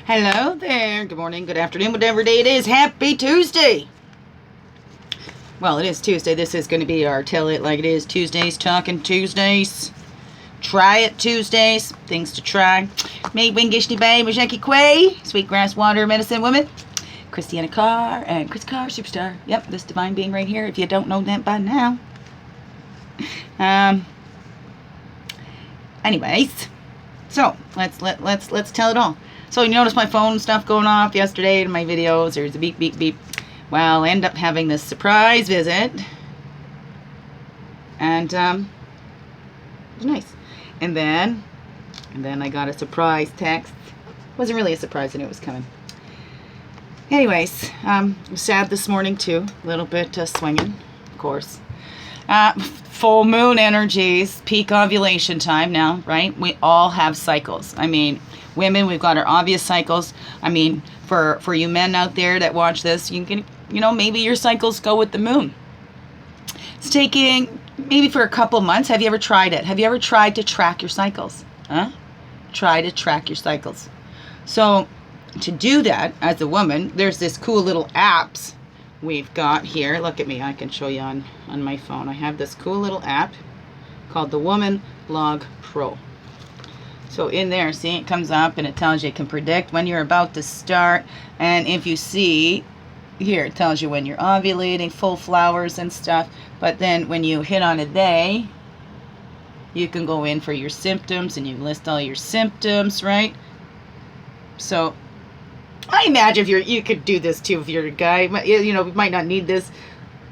Hello there. Good morning, good afternoon, whatever day it is. Happy Tuesday. Well, it is Tuesday. This is going to be our Tell It Like It Is Tuesdays, Talking Tuesdays. Try It Tuesdays. Things to try. Me, Wingishny Bay, Majeki Quay, Sweetgrass Water Medicine Woman, Christianna Carr, and Chris Carr, Superstar. Yep, this divine being right here, if you don't know that by now. Anyways, so let's tell it all. So you notice my phone stuff going off yesterday in my videos. There's a beep, beep, beep. Well, I end up having this surprise visit. And it was nice. And then I got a surprise text. It wasn't really a surprise, I knew it was coming. Anyways, I was sad this morning too. A little bit swinging, of course. Full moon energies, peak ovulation time now, right? We all have cycles. I mean, women, we've got our obvious cycles. I mean, for you men out there that watch this, you can, maybe your cycles go with the moon. It's taking maybe for a couple months. Have you ever tried it? Have you ever tried to track your cycles? Try to track your cycles. So to do that as a woman, there's this cool little apps we've got here. Look at me. I can show you on my phone. I have this cool little app called the Woman Log Pro. So in there, see, it comes up and it tells you, it can predict when you're about to start. And if you see here, it tells you when you're ovulating, full flowers and stuff. But then when you hit on a day, you can go in for your symptoms and you list all your symptoms, right? So I imagine you could do this too if you're a guy. You might not need this.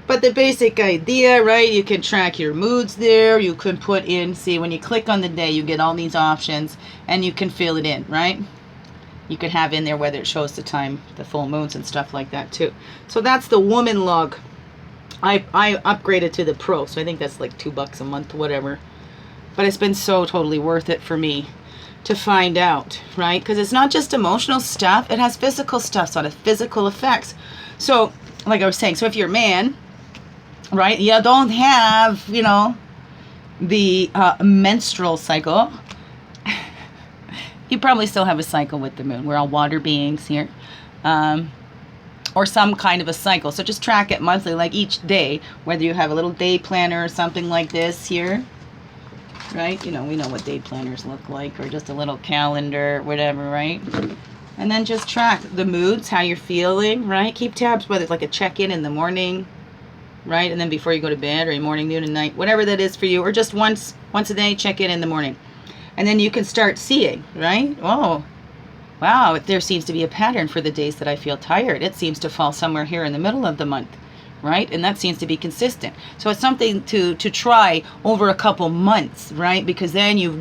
But the basic idea, right? You can track your moods there. You can put in, see, when you click on the day, you get all these options and you can fill it in, right? You could have in there whether it shows the time, the full moons and stuff like that too. So that's the Woman Log. I upgraded to the Pro, so I think that's like $2 a month, whatever. But it's been so totally worth it for me to find out, right? Because it's not just emotional stuff. It has physical stuff, so it has physical effects. So, like I was saying, so if you're a man, right, you don't have, the menstrual cycle. You probably still have a cycle with the moon. We're all water beings here. Or some kind of a cycle. So just track it monthly, like each day, whether you have a little day planner or something like this here. Right? We know what day planners look like, or just a little calendar, whatever, right? And then just track the moods, how you're feeling, right? Keep tabs, whether it's like a check-in in the morning, right? And then before you go to bed, or morning, noon, and night, whatever that is for you, or just once a day, check in the morning. And then you can start seeing, right? Oh, wow, there seems to be a pattern for the days that I feel tired. It seems to fall somewhere here in the middle of the month. Right? And that seems to be consistent. So it's something to try over a couple months, right? Because then you're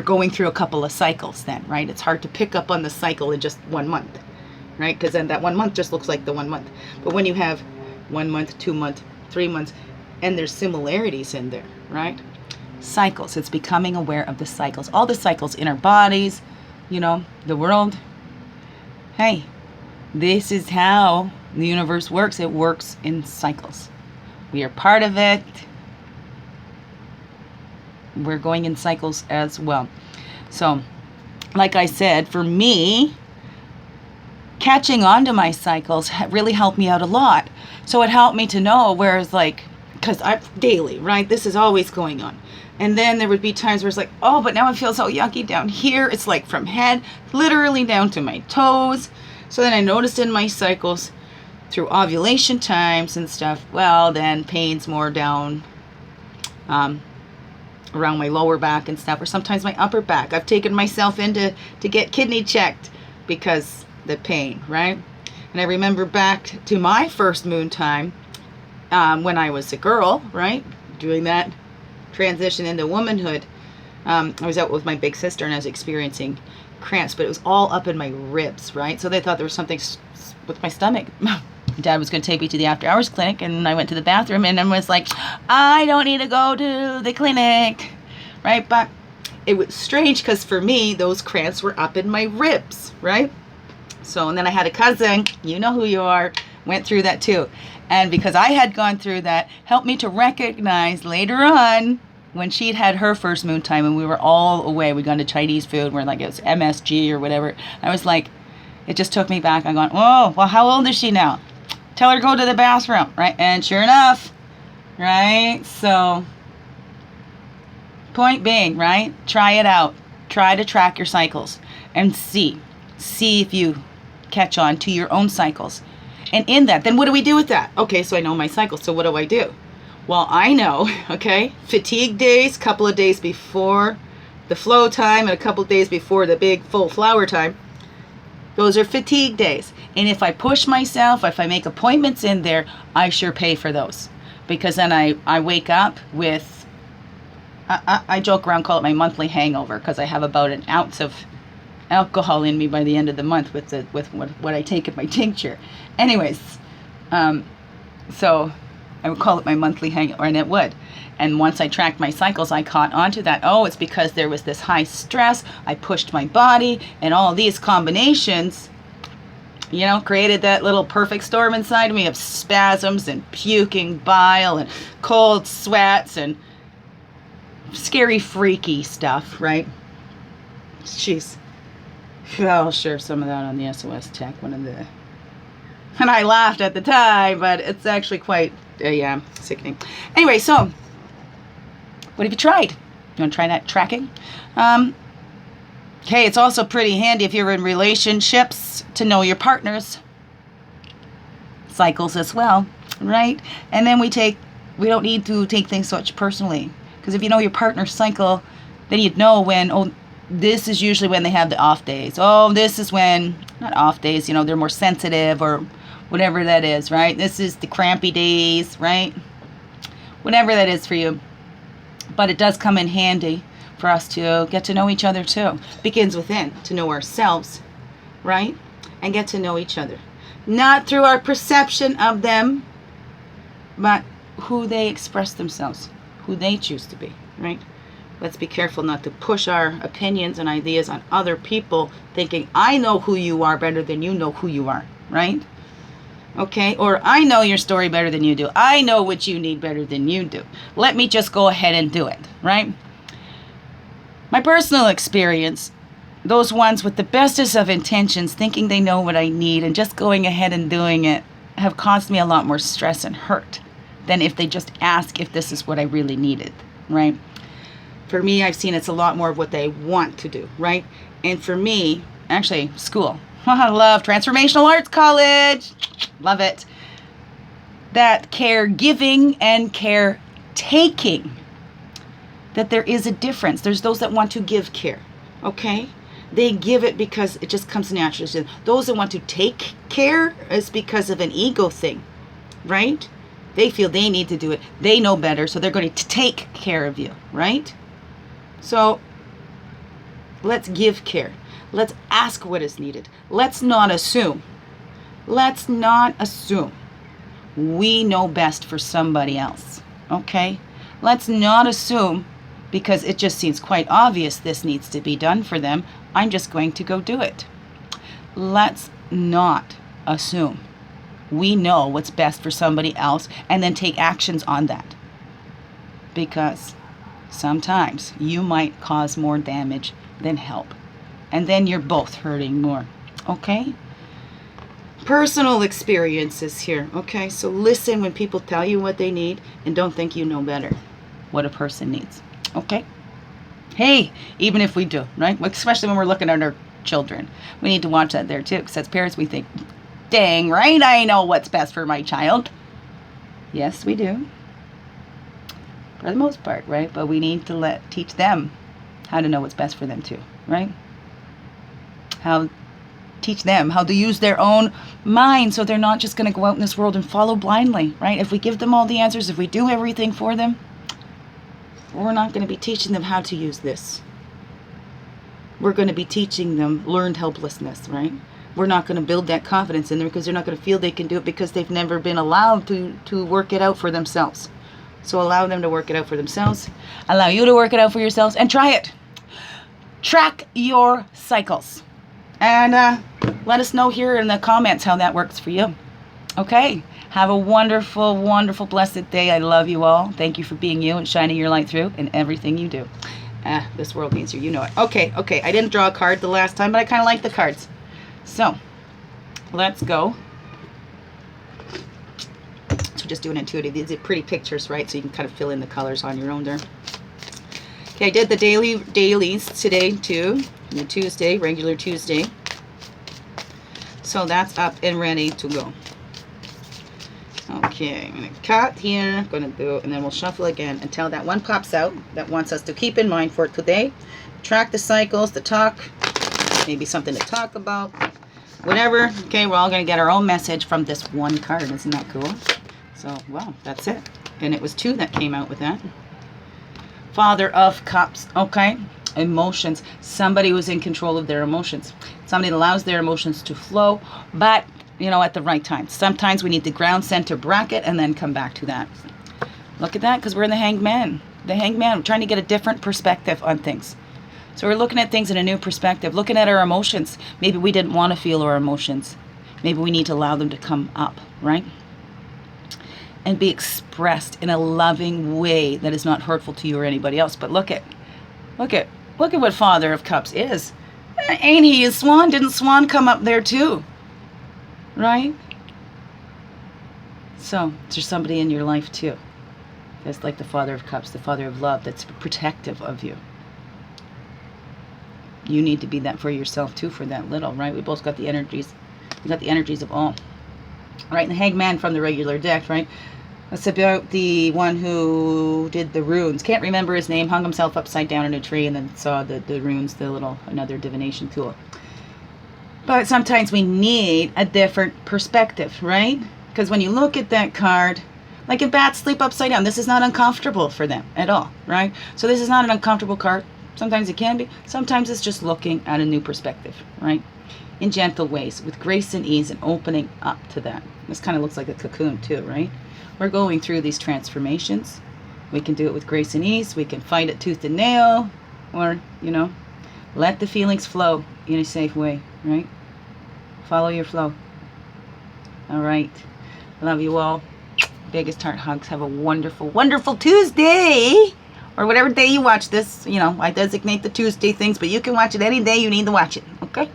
going through a couple of cycles then, right? It's hard to pick up on the cycle in just 1 month, right? Because then that 1 month just looks like the 1 month. But when you have 1 month, 2 months, 3 months, and there's similarities in there, right? Cycles. It's becoming aware of the cycles. All the cycles in our bodies, the world. Hey, this is how the universe works. It works in cycles. We are part of it. We're going in cycles as well. So, like I said, for me, catching on to my cycles really helped me out a lot. So it helped me to know where it's like, because I'm daily, right? This is always going on. And then there would be times where it's like, oh, but now I feel so yucky down here. It's like from head, literally down to my toes. So then I noticed in my cycles, through ovulation times and stuff, well, then pains more down around my lower back and stuff, or sometimes my upper back. I've taken myself in to get kidney checked because the pain, right? And I remember back to my first moon time when I was a girl, right? Doing that transition into womanhood. I was out with my big sister and I was experiencing cramps, but it was all up in my ribs, right? So they thought there was something with my stomach. Dad was going to take me to the after hours clinic, and I went to the bathroom and I was like, I don't need to go to the clinic, right? But it was strange because for me, those cramps were up in my ribs, right? So, and then I had a cousin, you know who you are, went through that too. And because I had gone through that, helped me to recognize later on when she'd had her first moon time and we were all away, we'd gone to Chinese food, we're like, it was MSG or whatever. I was like, it just took me back. I'm going, oh, well, how old is she now? Tell her to go to the bathroom, right? And sure enough, right? So, point being, right? Try it out. Try to track your cycles and see if you catch on to your own cycles. And in that, then what do we do with that? Okay, so I know my cycle, so what do I do? Well, I know, okay, fatigue days, couple of days before the flow time and a couple of days before the big full flower time. Those are fatigue days. And if I push myself, if I make appointments in there, I sure pay for those. Because then I wake up with, I joke around, call it my monthly hangover, because I have about an ounce of alcohol in me by the end of the month with what I take in my tincture. Anyways, so I would call it my monthly hangover, and it would. And once I tracked my cycles, I caught onto that. Oh, it's because there was this high stress. I pushed my body, and all these combinations, you know, created that little perfect storm inside of me of spasms and puking bile and cold sweats and scary, freaky stuff, right? Jeez. I'll share some of that on the SOS tech, and I laughed at the time, but it's actually quite, sickening. Anyway, so, what have you tried? You want to try that tracking? Okay, it's also pretty handy if you're in relationships to know your partner's cycles as well, right? And then we don't need to take things so much personally, because if you know your partner's cycle, then you'd know when, this is usually when they have the off days. Oh, this is when, not off days, you know, they're more sensitive or whatever that is, right? This is the crampy days, right? Whatever that is for you. But it does come in handy for us to get to know each other too. Begins within, to know ourselves, right? And get to know each other. Not through our perception of them, but who they express themselves, who they choose to be, right? Let's be careful not to push our opinions and ideas on other people, thinking, I know who you are better than you know who you are, right? Okay, or I know your story better than you do. I know what you need better than you do. Let me just go ahead and do it, right? My personal experience, those ones with the bestest of intentions, thinking they know what I need and just going ahead and doing it, have caused me a lot more stress and hurt than if they just ask if this is what I really needed, right? For me, I've seen it's a lot more of what they want to do, right? And for me, actually, school. I love Transformational Arts College. Love it. That caregiving and caretaking, that there is a difference. There's those that want to give care, okay? They give it because it just comes naturally to them. Those that want to take care is because of an ego thing, right? They feel they need to do it. They know better, so they're going to take care of you, right? So let's give care. Let's ask what is needed. Let's not assume. Let's not assume we know best for somebody else, okay? Let's not assume because it just seems quite obvious this needs to be done for them. I'm just going to go do it. Let's not assume we know what's best for somebody else and then take actions on that. Because sometimes you might cause more damage than help. And then you're both hurting more. Okay? Personal experiences here. Okay? So listen when people tell you what they need and don't think you know better what a person needs. Okay? Hey, even if we do, right? Especially when we're looking at our children. We need to watch that there too. Because as parents we think, dang right, I know what's best for my child. Yes, we do. For the most part, right? But we need to teach them how to know what's best for them too, right? Teach them how to use their own mind so they're not just going to go out in this world and follow blindly, right? If we give them all the answers, if we do everything for them, we're not going to be teaching them how to use this. We're going to be teaching them learned helplessness, right? We're not going to build that confidence in them because they're not going to feel they can do it because they've never been allowed to work it out for themselves. So allow them to work it out for themselves. Allow you to work it out for yourselves and try it. Track your cycles. And let us know here in the comments how that works for you. Okay? Have a wonderful, wonderful, blessed day. I love you all. Thank you for being you and shining your light through in everything you do. This world needs you. You know it. Okay. I didn't draw a card the last time, but I kind of like the cards. So, let's go. So just do an intuitive. These are pretty pictures, right? So you can kind of fill in the colors on your own there. Okay, I did the dailies today too. The Tuesday, regular Tuesday. So that's up and ready to go. Okay, I'm going to cut here. I'm going to do, and then we'll shuffle again until that one pops out that wants us to keep in mind for today. Track the cycles, the talk, maybe something to talk about, whatever. Okay, we're all going to get our own message from this one card. Isn't that cool? So, well, that's it. And it was 2 that came out with that. Father of Cups. Okay, emotions. Somebody was in control of their emotions. Somebody that allows their emotions to flow, but you know, at the right time. Sometimes we need the ground center bracket and then come back to that. Look at that, because we're in the Hanged Man. The Hanged Man, we're trying to get a different perspective on things. So we're looking at things in a new perspective, looking at our emotions. Maybe we didn't want to feel our emotions. Maybe we need to allow them to come up, right? And be expressed in a loving way that is not hurtful to you or anybody else. But look at what Father of Cups is. Ain't he a swan? Didn't Swan come up there too? Right? So, there's somebody in your life too that's like the Father of Cups, the Father of Love, that's protective of you. You need to be that for yourself too, for that little, right? We both got the energies. We got the energies of all. Right? And the Hanged Man from the regular deck, right? That's about the one who did the runes. Can't remember his name. Hung himself upside down in a tree and then saw the runes, another divination tool. But sometimes we need a different perspective, right? Because when you look at that card, like if bats sleep upside down, this is not uncomfortable for them at all, right? So this is not an uncomfortable card. Sometimes it can be. Sometimes it's just looking at a new perspective, right? In gentle ways, with grace and ease and opening up to that. This kind of looks like a cocoon too, right? We're going through these transformations. We can do it with grace and ease. We can fight it tooth and nail, or, you know, let the feelings flow in a safe way, right? Follow your flow. All right. Love you all. Biggest heart hugs. Have a wonderful, wonderful Tuesday. Or whatever day you watch this. You know, I designate the Tuesday things, but you can watch it any day you need to watch it. Okay?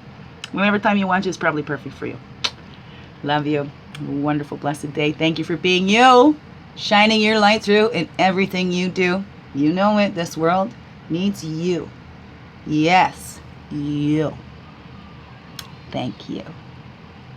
Whatever time you watch it is probably perfect for you. Love you. Have a wonderful, blessed day. Thank you for being you. Shining your light through in everything you do. You know it. This world needs you. Yes, you. Thank you.